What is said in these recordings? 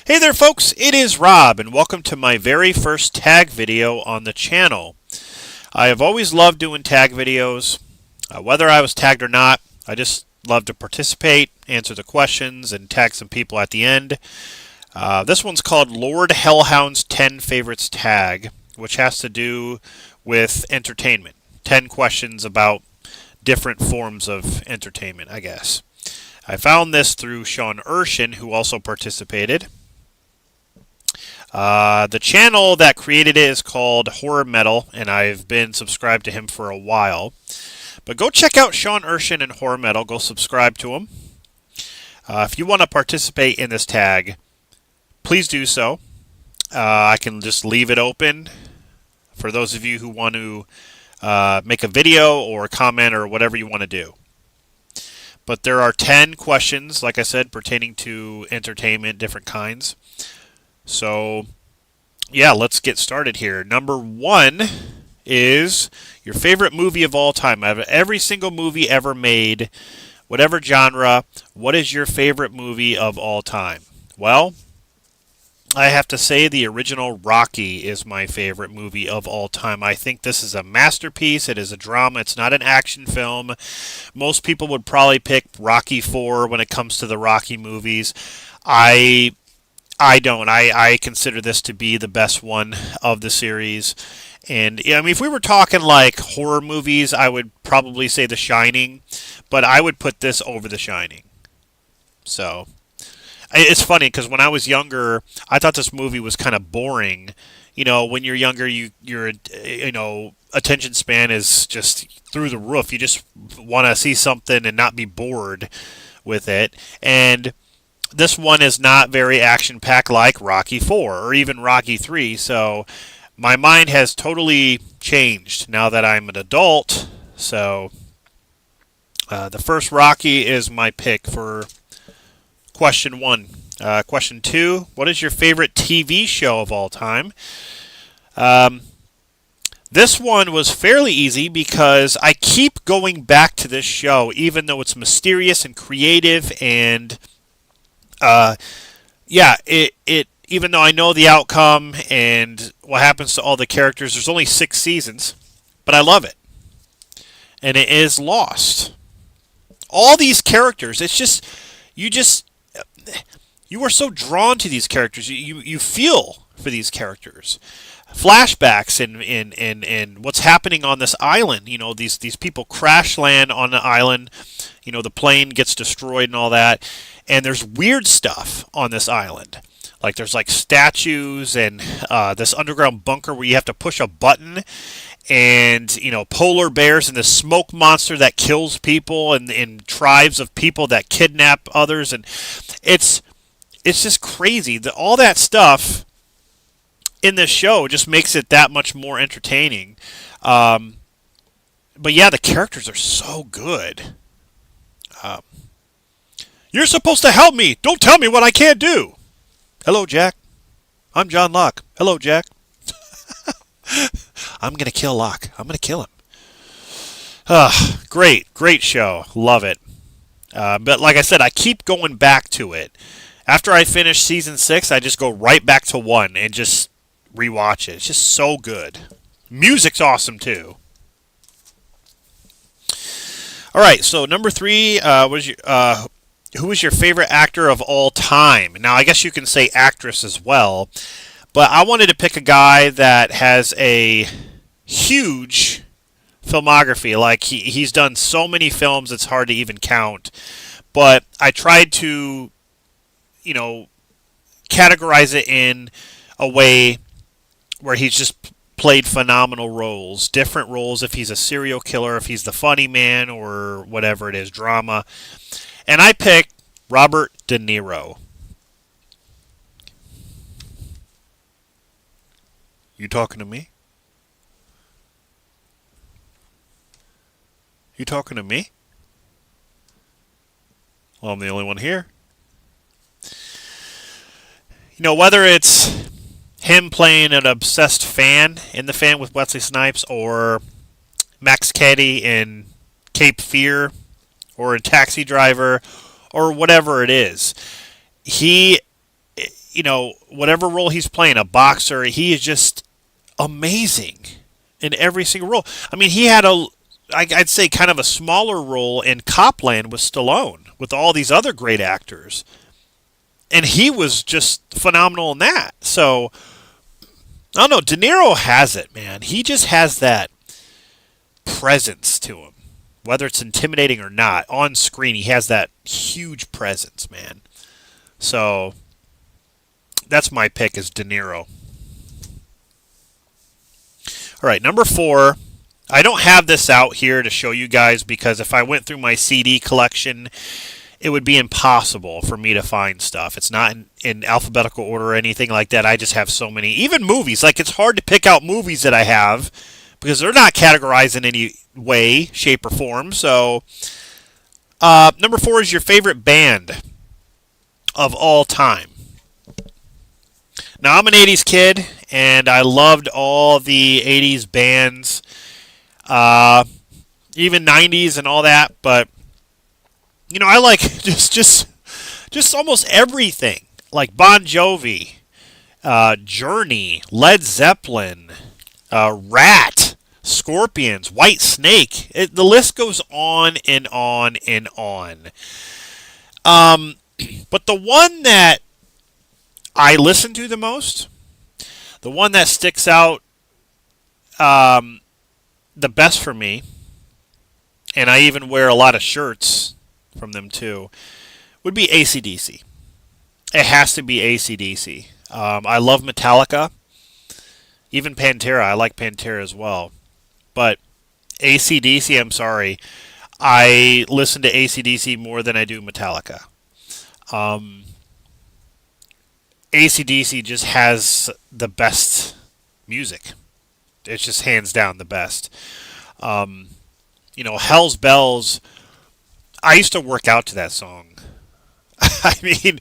Hey there folks, it is Rob and welcome to my very first tag video on the channel. I have always loved doing tag videos. Whether I was tagged or not, I just love to participate, answer the questions, and tag some people at the end. This one's called Lord Hellhound's 10 Favorites Tag, which has to do with entertainment. 10 questions about different forms of entertainment, I guess. I found this through Sean Urshan, who also participated. The channel that created it is called Horror Metal, and I've been subscribed to him for a while. But go check out Sean Urshan and Horror Metal. Go subscribe to him. If you want to participate in this tag, please do so. I can just leave it open for those of you who want to make a video or comment or whatever you want to do. But there are 10 questions, like I said, pertaining to entertainment, different kinds. So, yeah, let's get started here. Number 1 is your favorite movie of all time. Out of every single movie ever made, whatever genre, what is your favorite movie of all time? Well, I have to say the original Rocky is my favorite movie of all time. I think this is a masterpiece. It is a drama. It's not an action film. Most people would probably pick Rocky IV when it comes to the Rocky movies. I don't. I consider this to be the best one of the series. And I mean, if we were talking like horror movies, I would probably say The Shining, but I would put this over The Shining. So, it's funny because when I was younger, I thought this movie was kind of boring. You know, when you're younger, your attention span is just through the roof. You just want to see something and not be bored with it. And this one is not very action-packed like Rocky IV or even Rocky III, so my mind has totally changed now that I'm an adult. So the first Rocky is my pick for question 1. Question 2, what is your favorite TV show of all time? This one was fairly easy because I keep going back to this show even though it's mysterious and creative and it even though I know the outcome and what happens to all the characters, there's only 6 seasons, but I love it. And it is Lost. All these characters, it's just you are so drawn to these characters. You feel for these characters. Flashbacks and what's happening on this island. You know, these people crash land on the island. You know, the plane gets destroyed and all that. And there's weird stuff on this island. Like there's like statues and this underground bunker where you have to push a button. And, you know, polar bears and this smoke monster that kills people and tribes of people that kidnap others. And it's just crazy. All that stuff in this show just makes it that much more entertaining. But yeah, the characters are so good. You're supposed to help me. Don't tell me what I can't do. Hello, Jack. I'm John Locke. Hello, Jack. I'm going to kill Locke. I'm going to kill him. Great show. Love it. But like I said, I keep going back to it. After I finish season 6, I just go right back to 1 and just rewatch it. It's just so good. Music's awesome, too. All right, so number 3 who is your favorite actor of all time? Now, I guess you can say actress as well, but I wanted to pick a guy that has a huge filmography. Like, he's done so many films, it's hard to even count. But I tried to, categorize it in a way where he's just played phenomenal roles. Different roles if he's a serial killer, if he's the funny man, or whatever it is, drama. And I picked Robert De Niro. You talking to me? You talking to me? Well, I'm the only one here. You know, whether it's him playing an obsessed fan in The Fan with Wesley Snipes or Max Cady in Cape Fear or in Taxi Driver or whatever it is, he whatever role he's playing, a boxer, he is just amazing in every single role. I mean, he had I'd say kind of a smaller role in Copland with Stallone, with all these other great actors. And he was just phenomenal in that. So, I don't know, De Niro has it, man. He just has that presence to him. Whether it's intimidating or not, on screen, he has that huge presence, man. So, that's my pick, is De Niro. All right, number 4. I don't have this out here to show you guys because if I went through my CD collection, it would be impossible for me to find stuff. It's not in alphabetical order or anything like that. I just have so many. Even movies. Like, it's hard to pick out movies that I have because they're not categorized in any way, shape, or form. So, number 4 is your favorite band of all time. Now, I'm an 80s kid, and I loved all the 80s bands, even 90s and all that, but, I like just almost everything, like Bon Jovi, Journey, Led Zeppelin, Rat, Scorpions, White Snake. The list goes on and on and on. But the one that I listen to the most, the one that sticks out the best for me, and I even wear a lot of shirts from them too, would be AC/DC. It has to be AC/DC. I love Metallica. Even Pantera. I like Pantera as well. But AC/DC, I'm sorry. I listen to AC/DC more than I do Metallica. AC/DC just has the best music. It's just hands down the best. Hell's Bells, I used to work out to that song. I mean,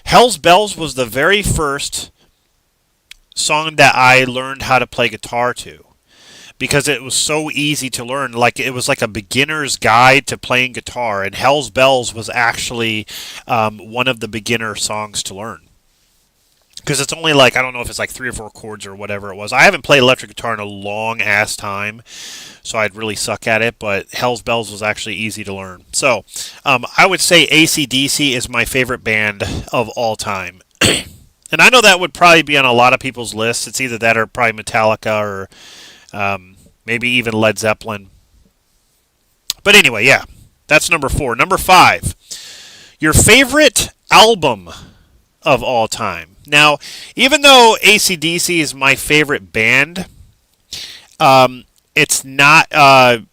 Hell's Bells was the very first song that I learned how to play guitar to. Because it was so easy to learn. Like, it was like a beginner's guide to playing guitar. And Hell's Bells was actually one of the beginner songs to learn. Because it's only I don't know if it's 3 or 4 chords or whatever it was. I haven't played electric guitar in a long ass time, so I'd really suck at it, but Hell's Bells was actually easy to learn. So, I would say AC/DC is my favorite band of all time. And I know that would probably be on a lot of people's lists. It's either that or probably Metallica or maybe even Led Zeppelin. But anyway, yeah, that's number 4. Number 5, your favorite album of all time. Now, even though AC/DC is my favorite band, it's not, I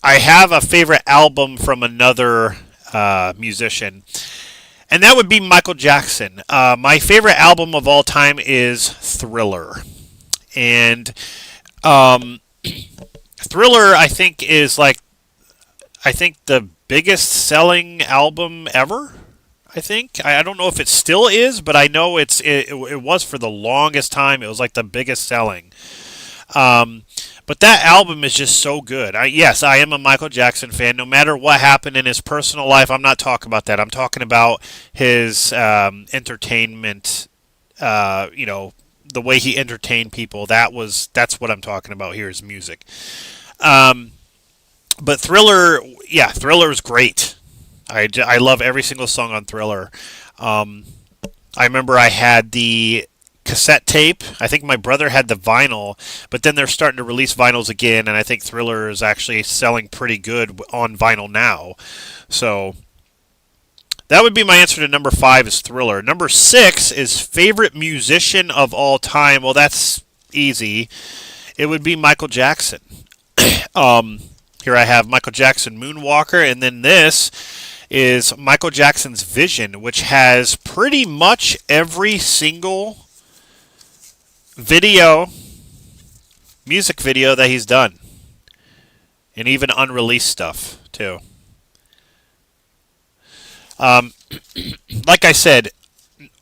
have a favorite album from another musician, and that would be Michael Jackson. My favorite album of all time is Thriller. And Thriller, I think, is the biggest selling album ever. I think. I don't know if it still is, but I know it was for the longest time. It was the biggest selling. But that album is just so good. Yes, I am a Michael Jackson fan. No matter what happened in his personal life, I'm not talking about that. I'm talking about his entertainment, the way he entertained people. That's what I'm talking about here, is music. But Thriller is great. I love every single song on Thriller. I remember I had the cassette tape. I think my brother had the vinyl, but then they're starting to release vinyls again, and I think Thriller is actually selling pretty good on vinyl now. So that would be my answer to number 5 is Thriller. Number 6 is favorite musician of all time. Well, that's easy. It would be Michael Jackson. Here I have Michael Jackson Moonwalker, and then this is Michael Jackson's Vision, which has pretty much every single music video that he's done. And even unreleased stuff, too. Like I said,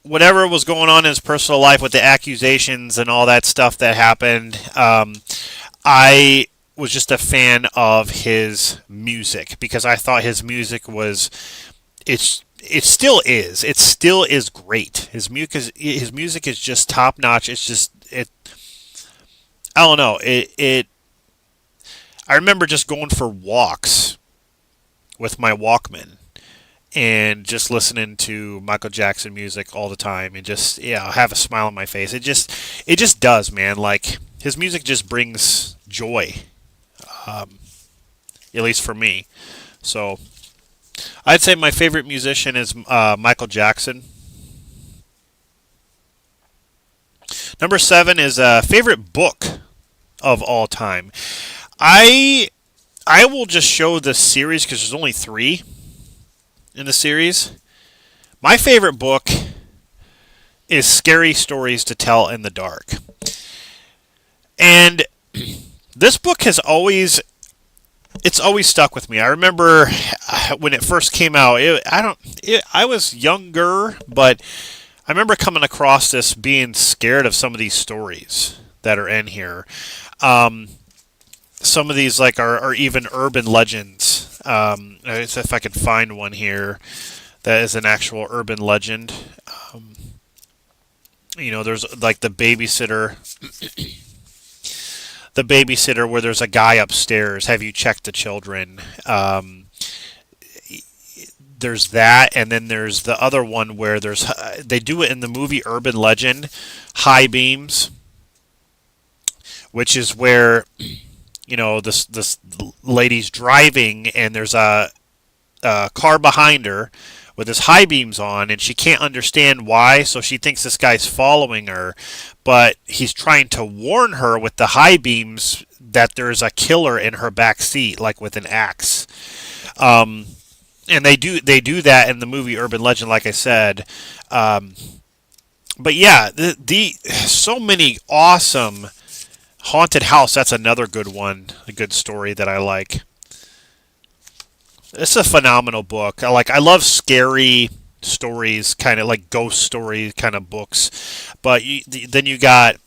whatever was going on in his personal life with the accusations and all that stuff that happened, I was just a fan of his music because I thought his music was, it's it still is. It still is great. His music is just top notch. It's just it. I don't know. I remember just going for walks with my Walkman and just listening to Michael Jackson music all the time and just have a smile on my face. It just does, man. Like his music just brings joy, um, at least for me. So I'd say my favorite musician is Michael Jackson. Number 7 is a favorite book of all time. I I will just show the series because there's only 3 in the series. My favorite book is Scary Stories to Tell in the Dark. And this book has always stuck with me. I remember when it first came out. I was younger, but I remember coming across this, being scared of some of these stories that are in here. Some of these are even urban legends. If I could find one here that is an actual urban legend. There's like the babysitter where there's a guy upstairs. Have you checked the children? There's that, and then there's the other one where they do it in the movie Urban Legend, High Beams, which is where this lady's driving and there's a car behind her with his high beams on, and she can't understand why, so she thinks this guy's following her, but he's trying to warn her with the high beams that there's a killer in her back seat, like with an axe. And they do that in the movie Urban Legend, like I said. But yeah, the so many awesome Haunted House. That's another good one, a good story that I like. It's a phenomenal book. I love scary stories, kind of like ghost story kind of books. But then you got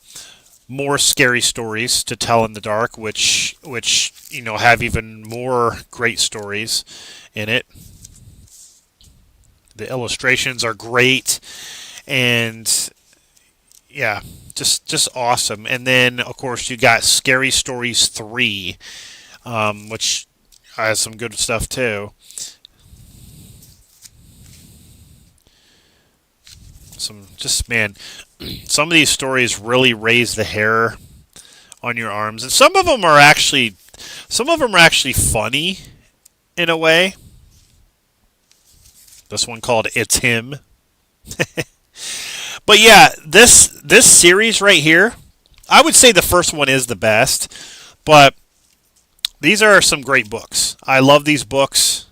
more scary stories to tell in the dark, which have even more great stories in it. The illustrations are great, and yeah, just awesome. And then of course you got Scary Stories 3, which has some good stuff too. Some of these stories really raise the hair on your arms, and some of them are actually funny in a way. This one called It's Him. But yeah, this series right here, I would say the first one is the best, but these are some great books. I love these books.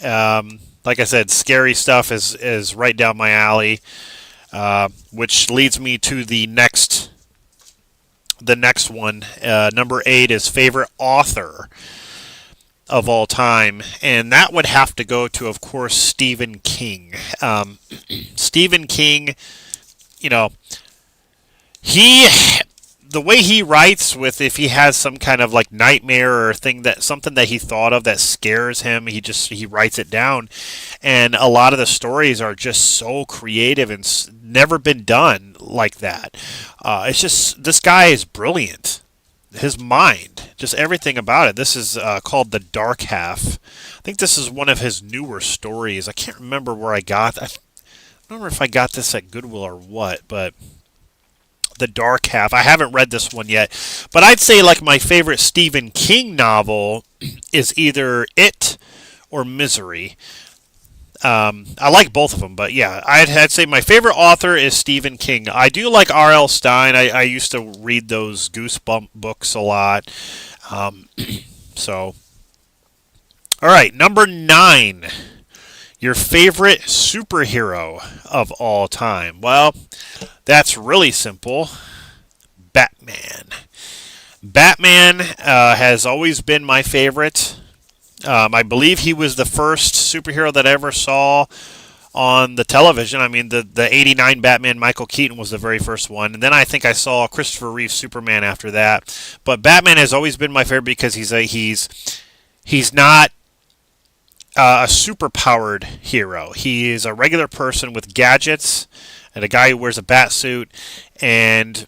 Like I said, scary stuff is right down my alley, which leads me to the next one. Number 8 is favorite author of all time, and that would have to go to, of course, Stephen King. Stephen King, the way he writes, with if he has some kind of like nightmare or something that he thought of that scares him, he writes it down, and a lot of the stories are just so creative and never been done like that. It's just, this guy is brilliant. His mind, just everything about it. This is called The Dark Half. I think this is one of his newer stories. I can't remember where I don't remember if I got this at Goodwill or what, but The Dark Half. I haven't read this one yet, but I'd say like my favorite Stephen King novel is either It or Misery. I like both of them, but yeah, I'd say my favorite author is Stephen King. I do like R.L. Stine. I used to read those Goosebump books a lot. So, all right, number 9. Your favorite superhero of all time. Well, that's really simple. Batman. Batman has always been my favorite. I believe he was the first superhero that I ever saw on the television. I mean, the 89 Batman, Michael Keaton, was the very first one. And then I think I saw Christopher Reeve Superman after that. But Batman has always been my favorite because he's not a super-powered hero. He is a regular person with gadgets and a guy who wears a bat suit, and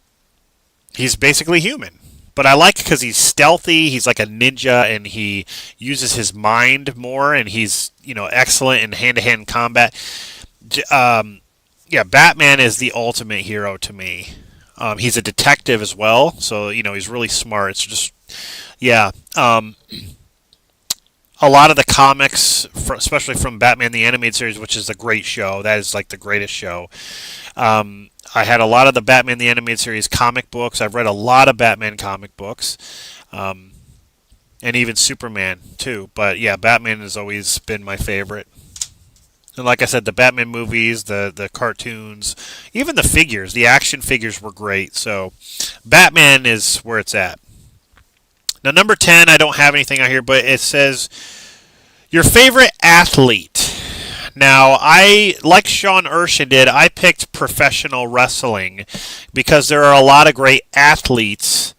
he's basically human. But I like because he's stealthy. He's like a ninja, and he uses his mind more, and he's excellent in hand-to-hand combat. Yeah, Batman is the ultimate hero to me. He's a detective as well, so he's really smart. It's just yeah. A lot of the comics, especially from Batman the Animated Series, which is a great show. That is like the greatest show. I had a lot of the Batman the Animated Series comic books. I've read a lot of Batman comic books, and even Superman too. But yeah, Batman has always been my favorite. And like I said, the Batman movies, the cartoons, even the figures, the action figures were great. So Batman is where it's at. Now, number 10, I don't have anything out here, but it says your favorite athlete. Now, like Sean Urshan did, I picked professional wrestling because there are a lot of great athletes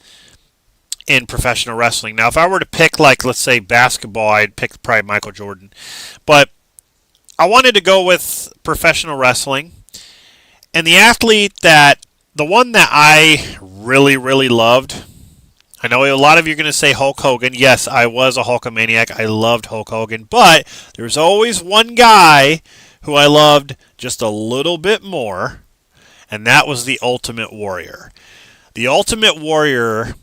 in professional wrestling. Now, if I were to pick, like, let's say basketball, I'd pick probably Michael Jordan. But I wanted to go with professional wrestling. And the one that I really, really loved, I know a lot of you are going to say Hulk Hogan. Yes, I was a Hulkamaniac. I loved Hulk Hogan. But there's always one guy who I loved just a little bit more, and that was the Ultimate Warrior. The Ultimate Warrior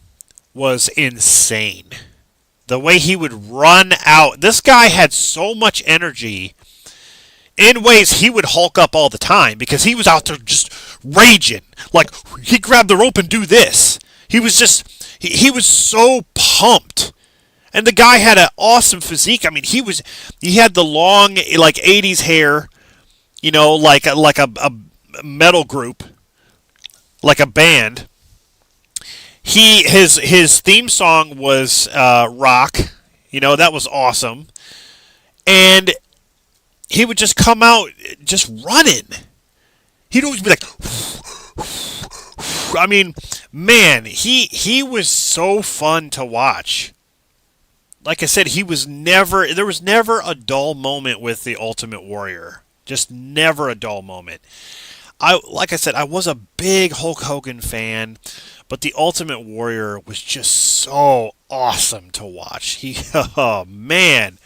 was insane. The way he would run out. This guy had so much energy. In ways he would Hulk up all the time because he was out there just raging. Like, he'd grab the rope and do this. He was just... He was so pumped. And the guy had an awesome physique. I mean, he had the long, like, 80s hair, like a metal group, like a band. His theme song was rock. That was awesome. And he would just come out just running. He'd always be like... I mean, man, he was so fun to watch. Like I said, there was never a dull moment with the Ultimate Warrior. Just never a dull moment. Like I said, I was a big Hulk Hogan fan, but the Ultimate Warrior was just so awesome to watch. Oh man.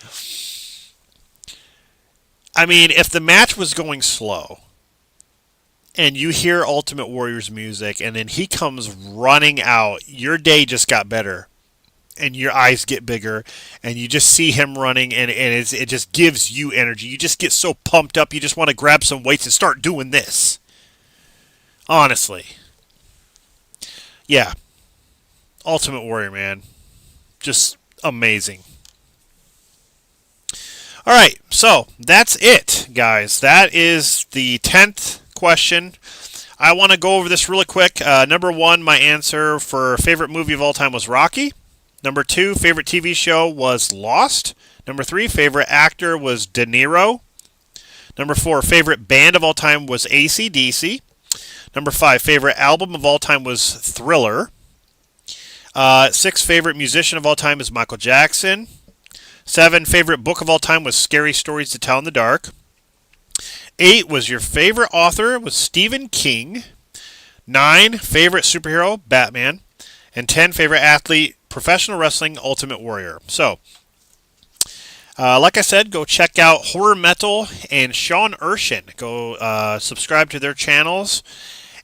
I mean, if the match was going slow, and you hear Ultimate Warrior's music, and then he comes running out, your day just got better. And your eyes get bigger, and you just see him running, and it just gives you energy. You just get so pumped up, you just want to grab some weights and start doing this. Honestly. Yeah. Ultimate Warrior, man. Just amazing. Alright, so that's it, guys. That is the 10th question. I want to go over this really quick. Number 1, my answer for favorite movie of all time was Rocky. Number 2, favorite TV show was Lost. Number 3, favorite actor was De Niro. Number 4, favorite band of all time was AC/DC. Number 5, favorite album of all time was Thriller. 6, favorite musician of all time is Michael Jackson. 7, favorite book of all time was Scary Stories to Tell in the Dark. 8 was your favorite author was Stephen King. 9, favorite superhero, Batman. And 10, favorite athlete, professional wrestling, Ultimate Warrior. So, like I said, go check out Horror Metal and Sean Urshan. Go subscribe to their channels.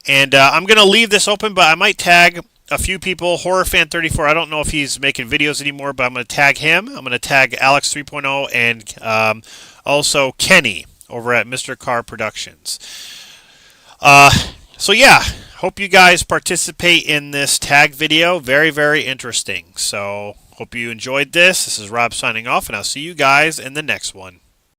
And I'm going to leave this open, but I might tag a few people. HorrorFan34, I don't know if he's making videos anymore, but I'm going to tag him. I'm going to tag Alex 3.0 and also Kenny over at Mr. Carr Productions. So yeah, hope you guys participate in this tag video. Very, very interesting. So hope you enjoyed this. This is Rob signing off, and I'll see you guys in the next one.